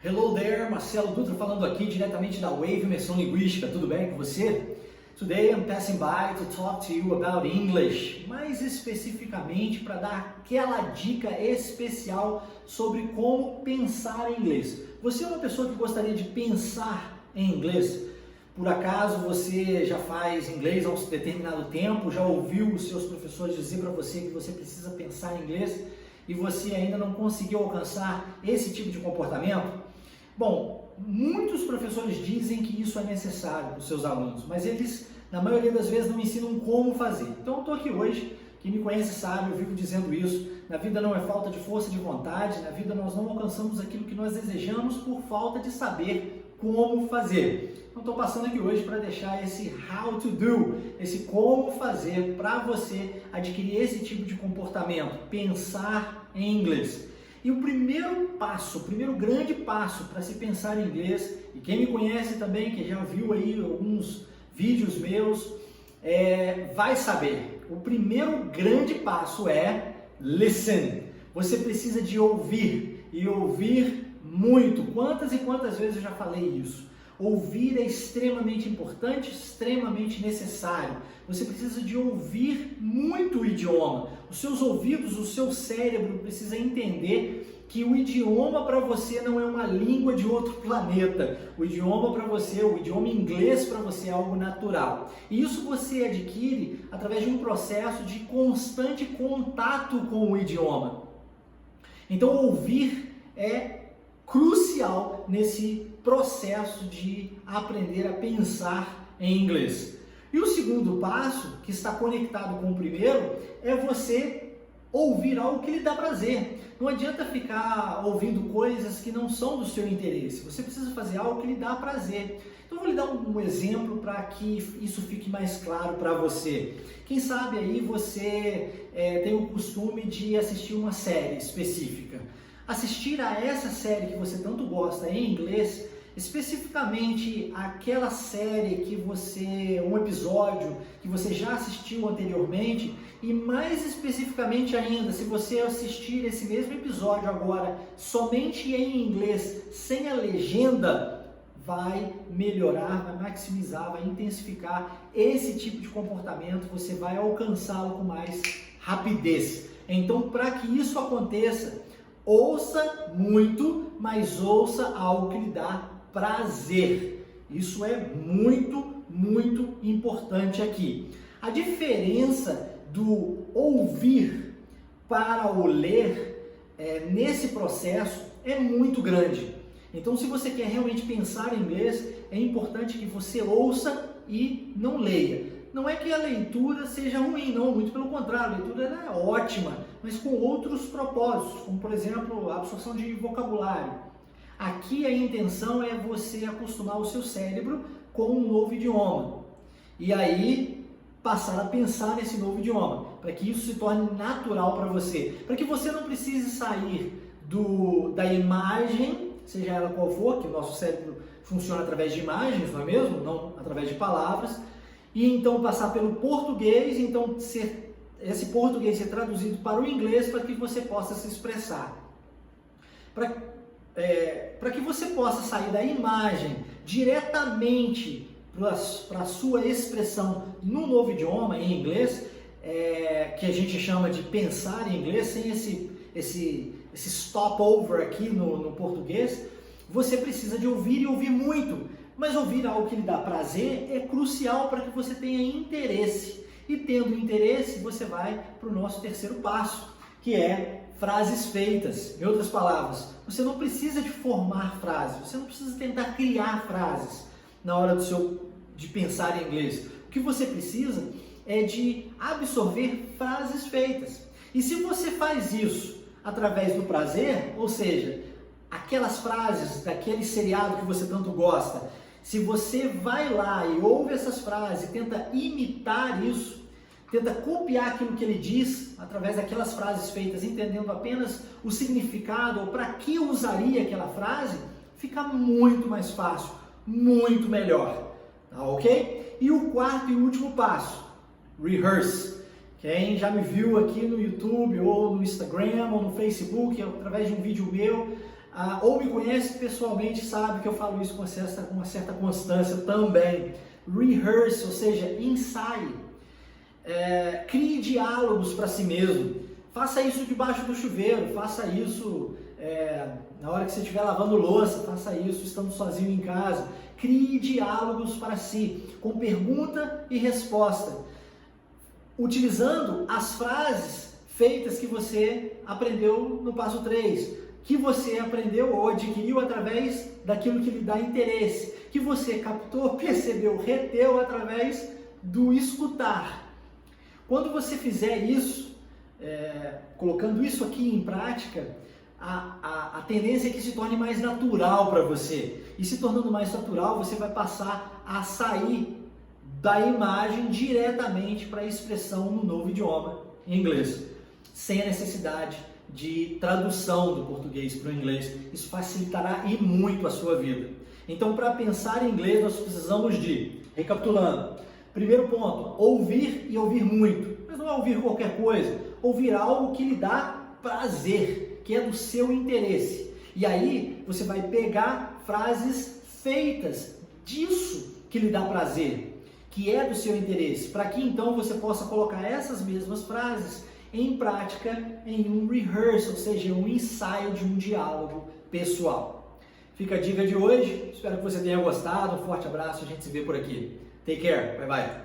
Hello there, Marcelo Dutra falando aqui diretamente da Wave Imersão Linguística, tudo bem com você? Today I'm passing by to talk to you about English, mais especificamente para dar aquela dica especial sobre como pensar em inglês. Você é uma pessoa que gostaria de pensar em inglês? Por acaso você já faz inglês há um determinado tempo, já ouviu os seus professores dizer para você que você precisa pensar em inglês e você ainda não conseguiu alcançar esse tipo de comportamento? Bom, muitos professores dizem que isso é necessário para os seus alunos, mas eles, na maioria das vezes, não ensinam como fazer. Então eu estou aqui hoje, quem me conhece sabe, eu vivo dizendo isso, na vida não é falta de força de vontade, na vida nós não alcançamos aquilo que nós desejamos por falta de saber como fazer. Então estou passando aqui hoje para deixar esse how to do, esse como fazer para você adquirir esse tipo de comportamento, pensar em inglês. E o primeiro passo, o primeiro grande passo para se pensar em inglês, e quem me conhece também, que já viu aí alguns vídeos meus, vai saber. O primeiro grande passo é listen. Você precisa de ouvir, e ouvir muito. Quantas e quantas vezes eu já falei isso? Ouvir é extremamente importante, extremamente necessário. Você precisa de ouvir muito o idioma. Os seus ouvidos, o seu cérebro precisa entender que o idioma para você não é uma língua de outro planeta. O idioma para você, o idioma inglês para você é algo natural. E isso você adquire através de um processo de constante contato com o idioma. Então ouvir é crucial nesse processo de aprender a pensar em inglês. E o segundo passo, que está conectado com o primeiro, é você ouvir algo que lhe dá prazer. Não adianta ficar ouvindo coisas que não são do seu interesse. Você precisa fazer algo que lhe dá prazer. Então, eu vou lhe dar um exemplo para que isso fique mais claro para você. Quem sabe aí você tem o costume de assistir uma série específica. Assistir a essa série que você tanto gosta em inglês, especificamente aquela série que um episódio que você já assistiu anteriormente, e mais especificamente ainda, se você assistir esse mesmo episódio agora somente em inglês, sem a legenda, vai melhorar, vai maximizar, vai intensificar esse tipo de comportamento, você vai alcançá-lo com mais rapidez. Então, para que isso aconteça, ouça muito, mas ouça algo que lhe dá prazer. Isso é muito, muito importante aqui. A diferença do ouvir para o ler nesse processo é muito grande. Então, se você quer realmente pensar em inglês, é importante que você ouça e não leia. Não é que a leitura seja ruim, não, muito pelo contrário, a leitura é ótima, mas com outros propósitos, como por exemplo a absorção de vocabulário. Aqui a intenção é você acostumar o seu cérebro com um novo idioma e aí passar a pensar nesse novo idioma, para que isso se torne natural para você, para que você não precise sair da imagem, seja ela qual for, que o nosso cérebro funciona através de imagens, não é mesmo? Não através de palavras. E então passar pelo português, então esse português ser traduzido para o inglês para que você possa se expressar. Para que você possa sair da imagem diretamente para a sua expressão no novo idioma, em inglês, que a gente chama de pensar em inglês, sem esse stopover aqui no português, você precisa de ouvir e ouvir muito. Mas ouvir algo que lhe dá prazer é crucial para que você tenha interesse. E tendo interesse, você vai para o nosso terceiro passo, que é frases feitas. Em outras palavras, você não precisa de formar frases, você não precisa tentar criar frases na hora de pensar em inglês. O que você precisa é de absorver frases feitas. E se você faz isso através do prazer, ou seja, aquelas frases daquele seriado que você tanto gosta, se você vai lá e ouve essas frases e tenta imitar isso, tenta copiar aquilo que ele diz através daquelas frases feitas, entendendo apenas o significado ou para que usaria aquela frase, fica muito mais fácil, muito melhor, tá ok? E o quarto e último passo, rehearse. Quem já me viu aqui no YouTube ou no Instagram ou no Facebook, através de um vídeo meu, ou me conhece pessoalmente sabe que eu falo isso com uma certa constância também. Rehearse, ou seja, ensaie. Crie diálogos para si mesmo. Faça isso debaixo do chuveiro, faça isso na hora que você estiver lavando louça, faça isso estando sozinho em casa. Crie diálogos para si, com pergunta e resposta, utilizando as frases feitas que você aprendeu no passo 3, que você aprendeu ou adquiriu através daquilo que lhe dá interesse, que você captou, percebeu, reteu através do escutar. Quando você fizer isso, colocando isso aqui em prática, a tendência é que se torne mais natural para você. E se tornando mais natural, você vai passar a sair da imagem diretamente para a expressão no novo idioma, em inglês, sem a necessidade de tradução do português para o inglês. Isso facilitará e muito a sua vida. Então, para pensar em inglês, nós precisamos de, recapitulando, primeiro ponto, ouvir e ouvir muito. Mas não é ouvir qualquer coisa, ouvir algo que lhe dá prazer, que é do seu interesse. E aí, você vai pegar frases feitas disso que lhe dá prazer, que é do seu interesse, para que então você possa colocar essas mesmas frases em prática em um rehearsal, ou seja, um ensaio de um diálogo pessoal. Fica a dica de hoje, espero que você tenha gostado, um forte abraço, a gente se vê por aqui. Take care, bye bye.